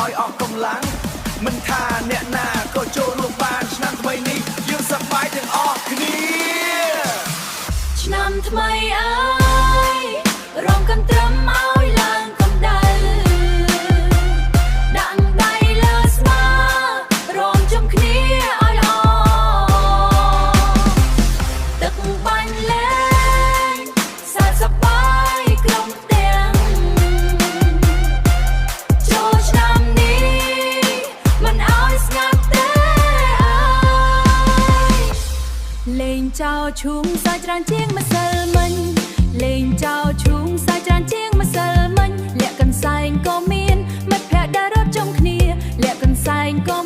ឲ្យអស់កម្លាំងមិនថាអ្នកណាក៏ចូលរួមបានឆ្នាំថ្មីនេះយើងសប្បាយទាំងអស់គ្នាឆ្នាំថ្មីអើយរំកាន់ត្រឹមឲ្យឡើងកម្ដៅដាក់ដៃលើស្មារំជុំគ្នាឲ្យល្អទឹកបាញ់លេងសើចសប្បាយក្រុមទាំងចូលឆ្នាំនេះមិនឲ្យស្ងាត់ទេអើយលេងចោលឈូងសើចច្រើនជាងម្សិលមិញលេងចោលឈូងសើចច្រើនជាងម្សិលមិញលាក់កន្សែងក៏មានមិត្តភក្តិដែលរត់ជុំគ្នាលាក់កន្សែងក៏